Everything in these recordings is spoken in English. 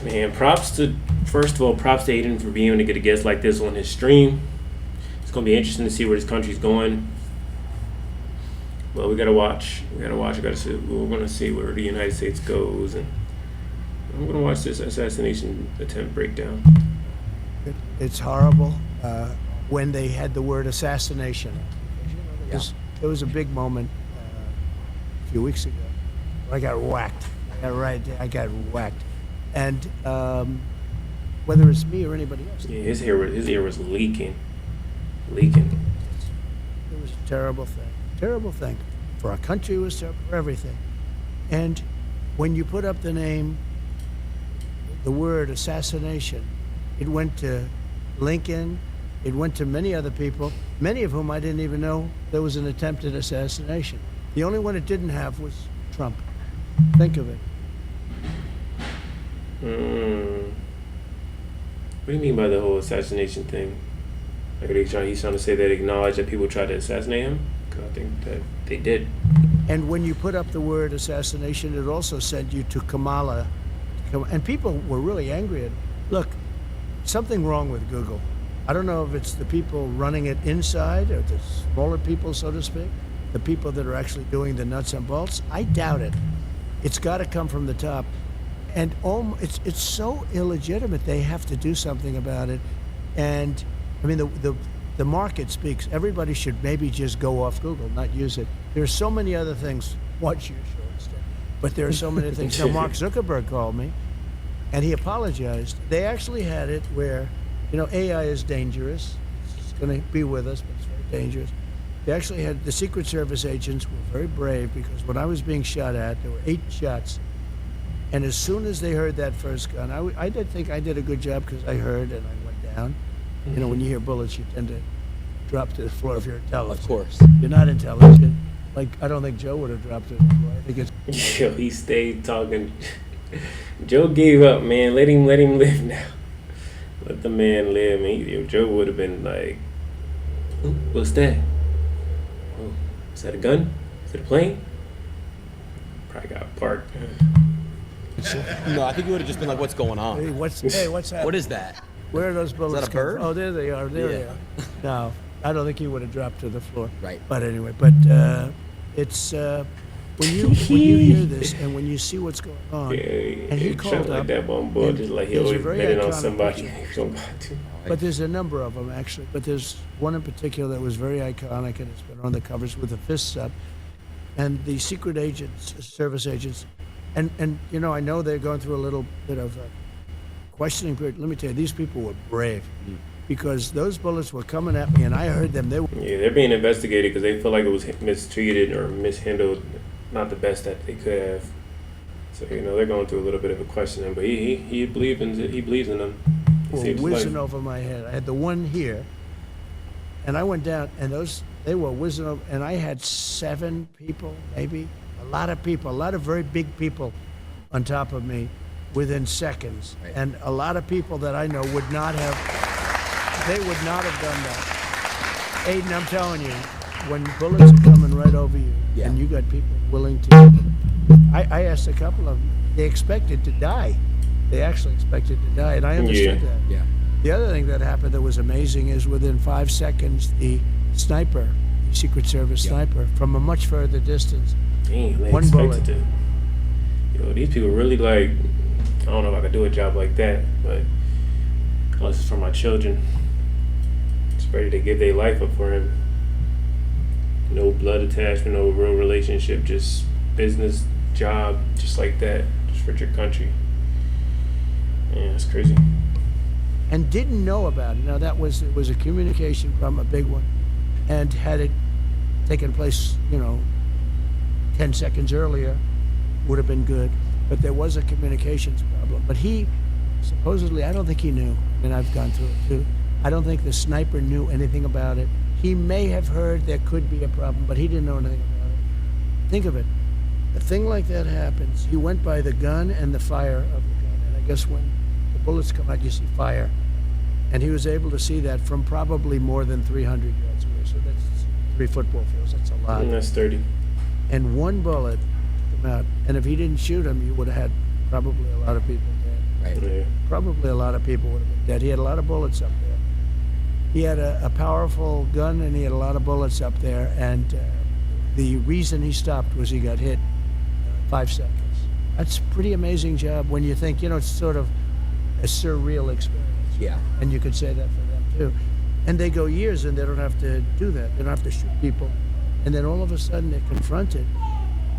Man, first of all, props to Adin for being able to get a guest like this on his stream. It's gonna be interesting to see where this country's going. Well, we gotta watch. We're gonna see where the United States goes, and I'm gonna watch this assassination attempt breakdown. It's horrible. When they had the word assassination, it was a big moment a few weeks ago. I got whacked. I got whacked. And whether it's me or anybody else. Yeah, his ear was leaking. It was a terrible thing. Terrible thing. For our country, it was terrible for everything. And when you put up the name, the word assassination, it went to Lincoln, it went to many other people, many of whom I didn't even know there was an attempted assassination. The only one it didn't have was Trump. Think of it. What do you mean by the whole assassination thing? Like he's trying to say that acknowledge that people tried to assassinate him? Because I think that they did. And when you put up the word assassination, it also sent you to Kamala. And people were really angry at it. Look, something wrong with Google. I don't know if it's the people running it inside or the smaller people, so to speak, the people that are actually doing the nuts and bolts. I doubt it. It's got to come from the top. And it's so illegitimate. They have to do something about it. And I mean, the market speaks. Everybody should maybe just go off Google, not use it. There's so many other things. Watch your show instead. But there are so many things. Now, Mark Zuckerberg called me, and he apologized. They actually had it where, AI is dangerous. It's going to be with us, but it's very dangerous. They actually had the Secret Service agents were very brave because when I was being shot at, there were 8 shots. And as soon as they heard that first gun, I did think I did a good job because I heard and I went down. Mm-hmm. When you hear bullets, you tend to drop to the floor if you're intelligent. Of course. You're not intelligent. Like, I don't think Joe would have dropped to the floor. I think it's... Yo, he stayed talking. Joe gave up, man. Let him live now. Let the man live. Joe would have been like, what's that? Oh, is that a gun? Is it a plane? Probably got parked. No, I think you would have just been like, what's going on? Hey, what's happening? What is that? Where are those bullets? Is that a bird? Oh, there they are. There they are. No, I don't think he would have dropped to the floor. Right. But anyway, it's when you hear this and when you see what's going on, and he called up like that one boy, just like he always betting on somebody. But there's a number of them actually. But there's one in particular that was very iconic, and it's been on the covers with the fists up, and the secret agents, service agents. And I know they're going through a little bit of a questioning period. Let me tell you, these people were brave because those bullets were coming at me, and I heard them. They're being investigated because they feel like it was mistreated or mishandled, not the best that they could have. So they're going through a little bit of a questioning, but he believes in them. Whizzing over my head. I had the one here, and I went down, and they were whizzing over, and I had 7 people, maybe. A lot of people, a lot of very big people on top of me within seconds. Right. And a lot of people that I know would not have done that. Adin, I'm telling you, when bullets are coming right over you, and you got people willing to, I asked a couple of them, they expected to die. They actually expected to die, and I understood that. Yeah. The other thing that happened that was amazing is within 5 seconds, the sniper, the Secret Service sniper, from a much further distance, Dang, they one bullet. These people really like, I don't know if I could do a job like that, but this is for my children. Just ready to give their life up for him. No blood attachment, no real relationship, just business, job, just like that, just for your country. Yeah, that's crazy. And didn't know about it. Now it was a communication problem, a big one, and had it taken place, 10 seconds earlier, would have been good. But there was a communications problem. But he, supposedly, I don't think he knew. I mean, I've gone through it too. I don't think the sniper knew anything about it. He may have heard there could be a problem, but he didn't know anything about it. Think of it. A thing like that happens. He went by the gun and the fire of the gun. And I guess when the bullets come out, you see fire. And he was able to see that from probably more than 300 yards away. So that's 3 football fields. That's a lot. And that's 30. And one bullet took him out. And if he didn't shoot him, you would have had probably a lot of people dead. Right. Yeah. Probably a lot of people would have been dead. He had a lot of bullets up there. He had a powerful gun, and he had a lot of bullets up there. And the reason he stopped was he got hit 5 seconds. That's a pretty amazing job when you think, it's sort of a surreal experience. Yeah. And you could say that for them too. And they go years and they don't have to do that. They don't have to shoot people. And then all of a sudden they're confronted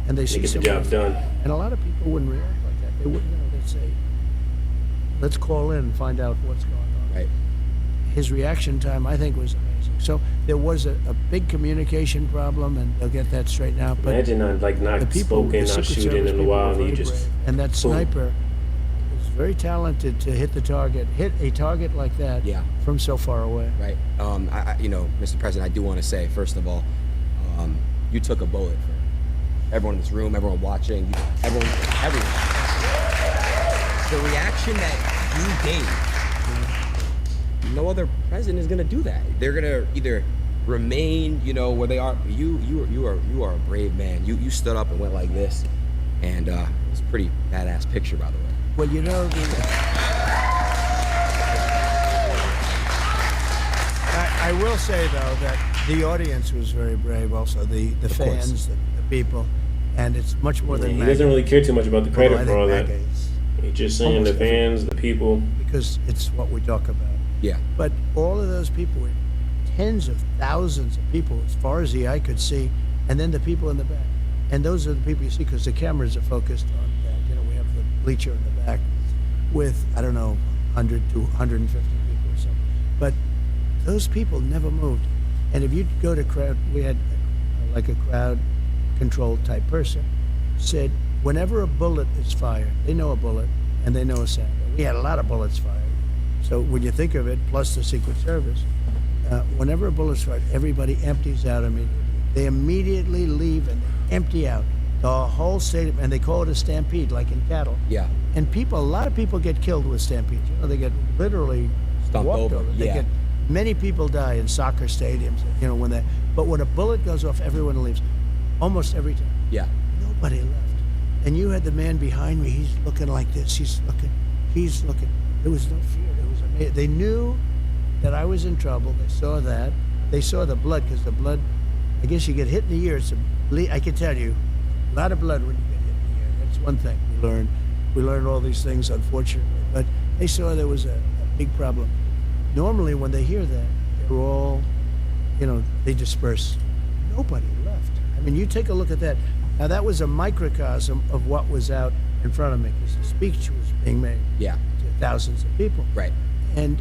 and they see They get the somebody. job done. And a lot of people wouldn't react like that. They wouldn't, they'd say, let's call in and find out what's going on. Right. His reaction time, I think, was amazing. So there was a big communication problem, and they'll get that straightened out. But Imagine not the people, spoken, the not Secret shooting Service in a people while, were and you very just brave. And that boom. sniper was very talented to hit a target like that Yeah. from so far away. Right. Mr. President, I do want to say, first of all, you took a bullet for everyone in this room, everyone watching, everyone. The reaction that you gave, no other president is going to do that. They're going to either remain, where they are. You are a brave man. You stood up and went like this, and it's a pretty badass picture, by the way. Well, I will say, though, that the audience was very brave also, the fans, the people, and it's much more than He MAGA. doesn't really care too much about the Although credit I for all think that. MAGA is He's just saying the almost fans, the people. because it's what we talk about. Yeah. But all of those people were tens of thousands of people as far as the eye could see, and then the people in the back. And those are the people you see because the cameras are focused on that. We have the bleacher in the back with, 100 to 150 people or so. But those people never moved. And if you go to crowd, we had like a crowd control type person, said whenever a bullet is fired, they know a bullet and they know a sound. We had a lot of bullets fired. So when you think of it, plus the Secret Service, whenever a bullet's fired, everybody empties out immediately. They immediately leave and they empty out the whole stadium, and they call it a stampede, like in cattle. Yeah. And a lot of people get killed with stampedes. They get literally Stomped walked over. They Yeah. get many people die in soccer stadiums. But when a bullet goes off, everyone leaves, almost every time. Yeah. Nobody left. And you had the man behind me. He's looking like this. He's looking. There was no fear. It was amazing. They knew that I was in trouble. They saw that. They saw the blood, because the blood, I guess you get hit in the ear. I can tell you, a lot of blood when you get hit in the ear. That's one thing we learned. We learned all these things, unfortunately. But they saw there was a big problem. Normally, when they hear that, they're all, they disperse. Nobody left. I mean, you take a look at that. Now, that was a microcosm of what was out in front of me, because the speech was being made Yeah. to thousands of people. Right. And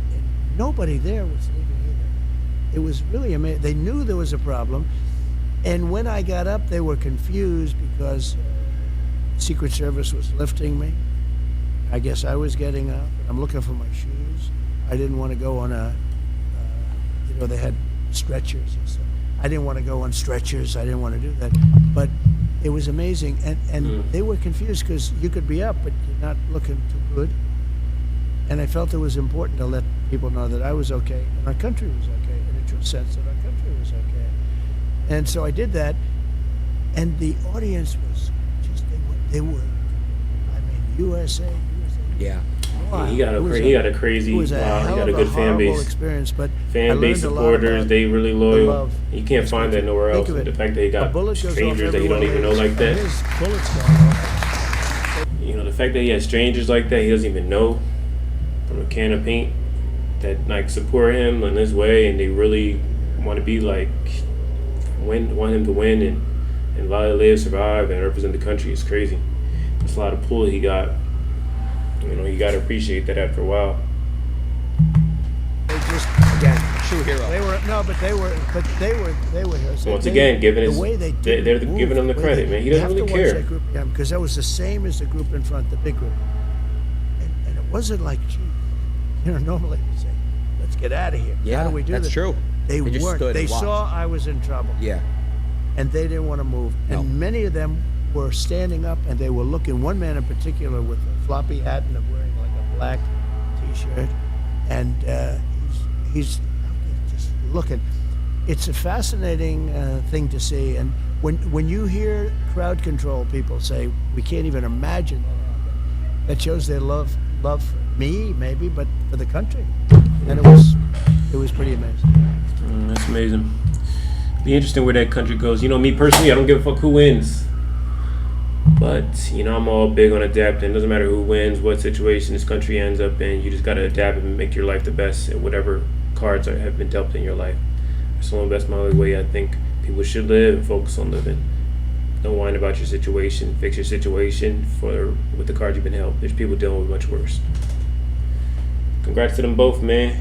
nobody there was leaving either. It was really amazing. They knew there was a problem. And when I got up, they were confused because Secret Service was lifting me. I guess I was getting up. I'm looking for my shoes. I didn't want to go on they had stretchers and stuff. I didn't want to go on stretchers. I didn't want to do that. But it was amazing. And they were confused because you could be up, but you're not looking too good. And I felt it was important to let people know that I was okay and our country was okay, in a true sense that our country was okay. And so I did that, and the audience was just, they were, USA. Yeah. Wow. He got a crazy, it was he hell got of a good fan horrible base. experience, but I Fan base learned a lot supporters, about they really the loyal. love. You can't find that nowhere else. Think of The it. fact that he A got bullet goes off strangers that he don't even know everywhere. like that. His bullets going off. The fact that he has strangers like that he doesn't even know from a can of paint that support him in this way, and they really want to be want him to win and live, survive, and represent the country is crazy. That's a lot of pull he got. You got to appreciate that after a while. They just Again, true hero. they were heroes. Once They- again, the way they they're didn't move, giving him the way credit, man. He doesn't really you have to watch care. that group, because that was the same as the group in front, the big group, and it wasn't like, gee, normally we say, let's get out of here. Yeah, How do we do that's this? true. They They just weren't. stood They and saw watched. I was in trouble, Yeah. and they didn't want to move. No. And many of them were standing up, and they were looking. One man in particular with a floppy hat and wearing like a black T-shirt, and he's just looking. It's a fascinating thing to see, and when you hear crowd control people say we can't even imagine that happen, that shows their love love for me, maybe, but for the country. And it was pretty amazing. That's amazing. Be interesting where that country goes. You know, me personally, I don't give a fuck who wins. But, you know, I'm all big on adapting. It doesn't matter who wins, what situation this country ends up in. You just got to adapt and make your life the best at whatever cards have been dealt in your life. That's my only way I think people should live and focus on living. Don't whine about your situation. Fix your situation with the cards you've been dealt. There's people dealing with much worse. Congrats to them both, man.